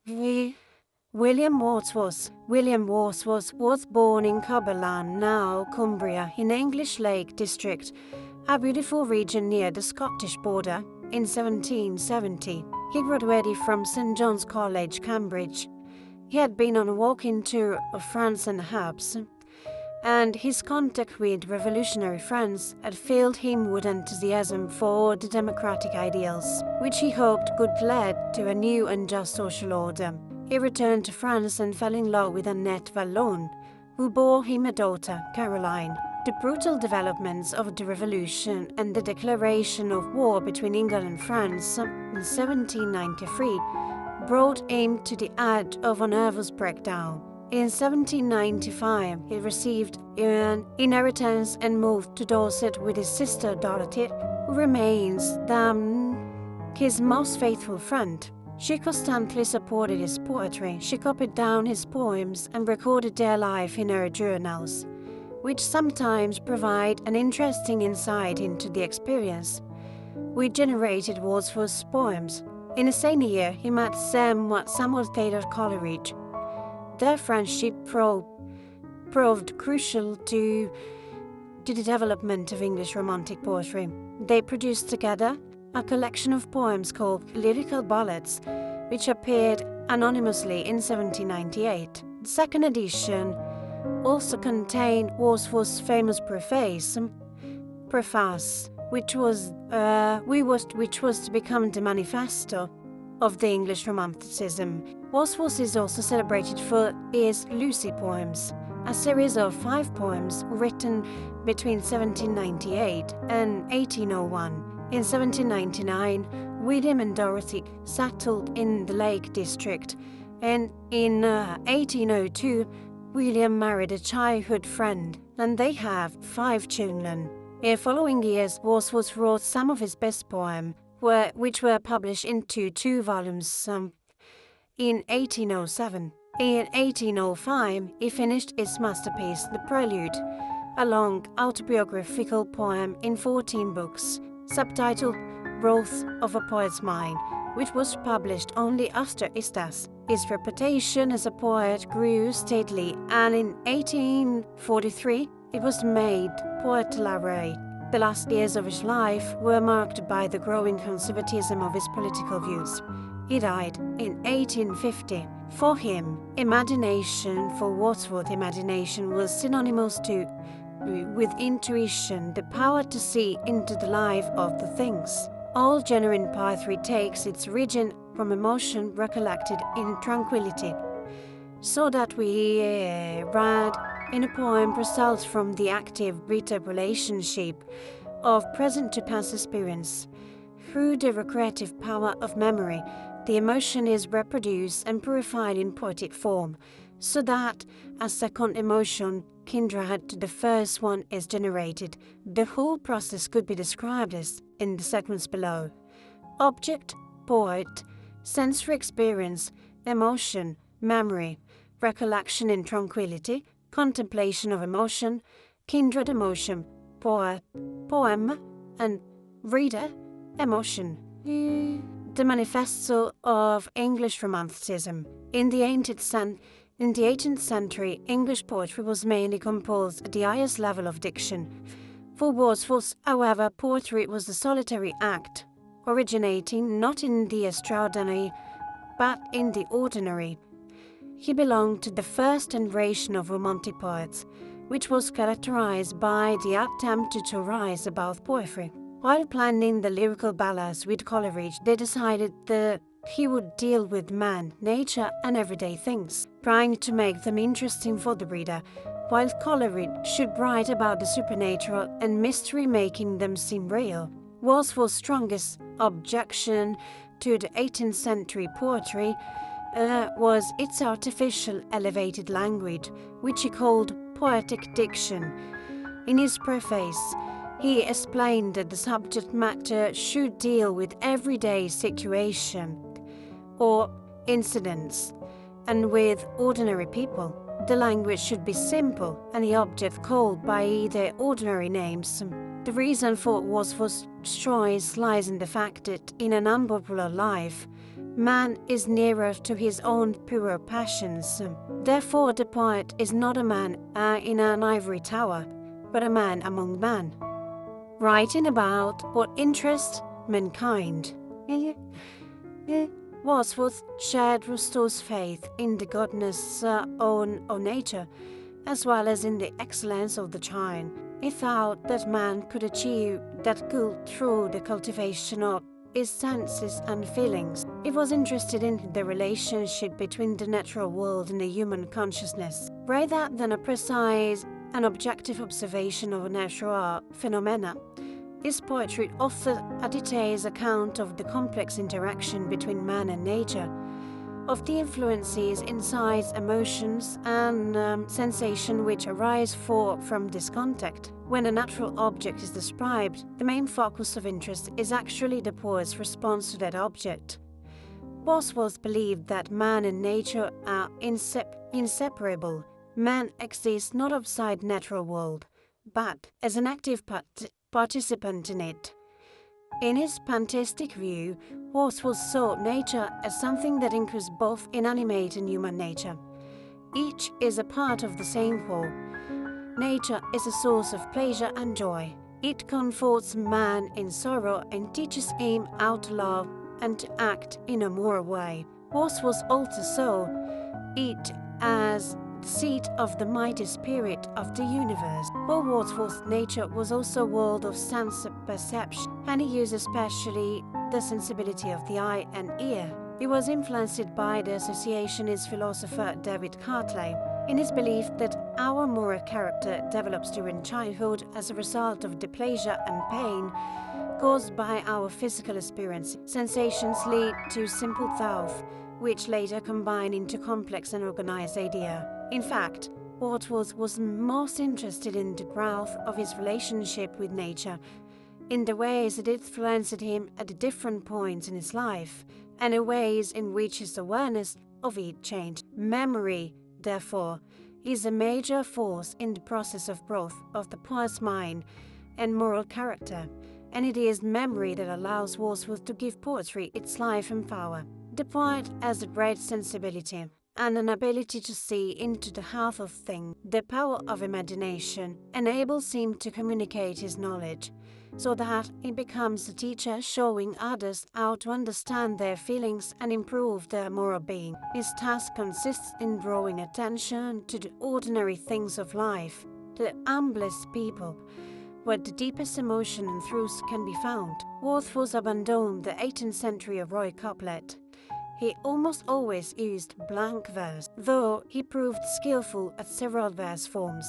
V. William Wordsworth. William Wordsworth was born in Cumberland, now Cumbria, in English Lake District, a beautiful region near the Scottish border, in 1770. He graduated from St. John's College, Cambridge. He had been on a walking tour of France and Alps, and his contact with revolutionary France had filled him with enthusiasm for the democratic ideals, which he hoped could lead to a new and just social order. He returned to France and fell in love with Annette Vallon, who bore him a daughter, Caroline. The brutal developments of the Revolution and the declaration of war between England and France in 1793 brought him to the edge of a nervous breakdown. In 1795, he received an inheritance and moved to Dorset with his sister Dorothy, who remains his most faithful friend. She constantly supported his poetry. She copied down his poems and recorded their life in her journals, which sometimes provide an interesting insight into the experience which generated Wordsworth's poems. In the same year, he met Samuel Taylor Coleridge. Their friendship proved crucial to the development of English Romantic poetry. They produced together a collection of poems called Lyrical Ballads, which appeared anonymously in 1798. The second edition also contained Wordsworth's famous preface, which was to become the manifesto of the English Romanticism. Wordsworth is also celebrated for his Lucy poems, a series of 5 poems written between 1798 and 1801. In 1799, William and Dorothy settled in the Lake District, and in 1802, William married a childhood friend, and they have 5 children. In following years, Wordsworth wrote some of his best poems, which were published into 2 volumes in 1807. In 1805, he finished his masterpiece, The Prelude, a long autobiographical poem in 14 books, subtitled Growth of a Poet's Mind, which was published only after his death. His reputation as a poet grew steadily, and in 1843, he was made poet laureate. The last years of his life were marked by the growing conservatism of his political views. He died in 1850. For him, Wordsworth, imagination was synonymous with intuition, the power to see into the life of the things. All genuine poetry takes its origin from emotion recollected in tranquility, so that we read in a poem results from the active relationship of present to past experience. Through the recreative power of memory, the emotion is reproduced and purified in poetic form, so that a second emotion, kindred to the first one, is generated. The whole process could be described as in the sequence below: object, poet, sensory experience, emotion, memory, recollection in tranquility, contemplation of emotion, kindred emotion, poet, poem, and reader, emotion. The manifesto of English Romanticism. In the 18th century, English poetry was mainly composed at the highest level of diction. For Wordsworth, however, poetry was a solitary act, originating not in the extraordinary, but in the ordinary. He belonged to the first generation of Romantic poets, which was characterized by the attempt to rise above poetry. While planning the lyrical ballads with Coleridge, they decided that he would deal with man, nature, and everyday things, trying to make them interesting for the reader, while Coleridge should write about the supernatural and mystery, making them seem real. Wordsworth's strongest objection to the 18th century poetry was its artificial, elevated language, which he called poetic diction. In his preface, he explained that the subject matter should deal with everyday situation or incidents and with ordinary people. The language should be simple and the object called by their ordinary names. The reason for Wordsworth's choice lies in the fact that in an unpopular life, Man is nearer to his own purer passions. Therefore, the poet is not a man in an ivory tower, but a man among men, writing about what interests mankind. Wordsworth shared Rousseau's faith in the goodness of nature, as well as in the excellence of the child. He thought that man could achieve that good through the cultivation of his senses and feelings. He was interested in the relationship between the natural world and the human consciousness, rather than a precise and objective observation of natural phenomena. His poetry offers a detailed account of the complex interaction between man and nature, of the influences, insights, emotions, and sensation which arise from this contact. When a natural object is described, the main focus of interest is actually the poet's response to that object. Wordsworth believed that man and nature are inseparable. Man exists not outside the natural world, but as an active participant in it. In his pantheistic view, Wordsworth saw nature as something that includes both inanimate and human nature. Each is a part of the same whole. Nature is a source of pleasure and joy. It comforts man in sorrow and teaches him how to love and to act in a moral way. Wordsworth also saw it as the seat of the mighty spirit of the universe. For Wordsworth, nature was also a world of sense perception, and he used especially the sensibility of the eye and ear. He was influenced by the associationist philosopher David Hartley, in his belief that our moral character develops during childhood as a result of the pleasure and pain caused by our physical experience. Sensations lead to simple thoughts, which later combine into complex and organized idea. In fact, Wordsworth was most interested in the growth of his relationship with nature, in the ways it influenced him at the different points in his life, and the ways in which his awareness of it changed. Memory, therefore, is a major force in the process of growth of the poet's mind and moral character, and it is memory that allows Wordsworth to give poetry its life and power. The poet has a great sensibility and an ability to see into the heart of things. The power of imagination enables him to communicate his knowledge, so that he becomes a teacher showing others how to understand their feelings and improve their moral being. His task consists in drawing attention to the ordinary things of life, to the humblest people, where the deepest emotion and truth can be found. Wordsworth abandoned the 18th century heroic couplet. He almost always used blank verse, though he proved skillful at several verse forms,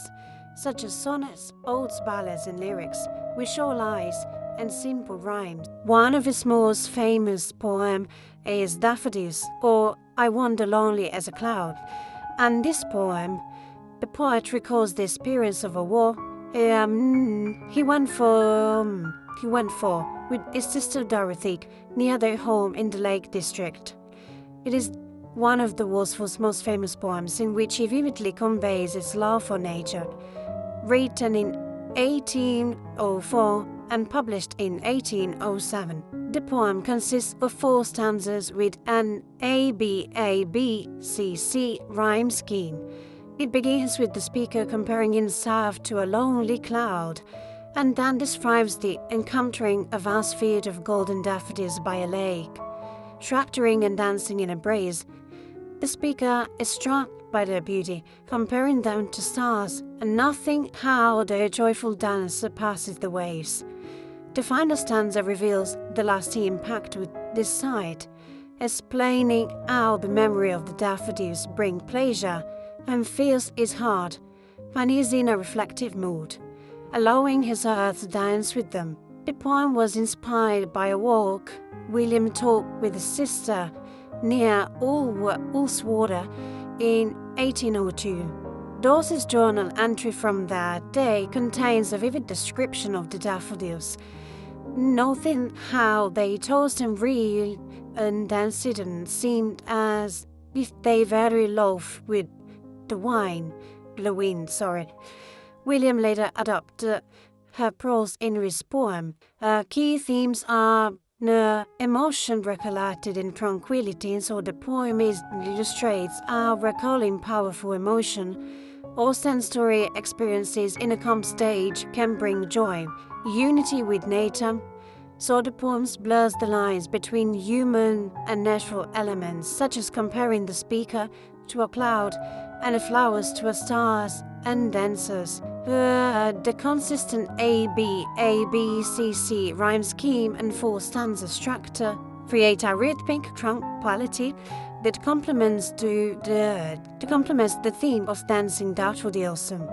such as sonnets, odes, ballads, and lyrics, with short lines and simple rhymes. One of his most famous poems is Daffodils, or I Wander Lonely as a Cloud. And this poem, the poet recalls the experience of a war he went for with his sister Dorothy near their home in the Lake District. It is one of the Wordsworth's most famous poems, in which he vividly conveys his love for nature. Written in 1804 and published in 1807, the poem consists of 4 stanzas with an ABABCC rhyme scheme. It begins with the speaker comparing himself to a lonely cloud, and then describes the encountering a vast field of golden daffodils by a lake, tractoring and dancing in a breeze. The speaker is struck by their beauty, comparing them to stars, and nothing how their joyful dance surpasses the waves. The final stanza reveals the lasting impact with this sight, explaining how the memory of the daffodils bring pleasure and fills his heart when he is in a reflective mood, allowing his heart to dance with them. The poem was inspired by a walk William took with his sister near Ullswater in 1802. Dorsey's journal entry from that day contains a vivid description of the daffodils, noting how they tossed and reeled and danced and seemed as if they very loath with the wind. William later adopted her prose in his poem. Key themes are No emotion recollected in tranquility, and so the poem illustrates how recalling powerful emotion or sensory experiences in a calm stage can bring joy, unity with nature. So the poems blurs the lines between human and natural elements, such as comparing the speaker to a cloud and the flowers to a stars and dancers. The consistent A-B-C-C rhyme scheme and four stanza structure create a rhythmic quality that complements the theme of dancing doubtful the awesome.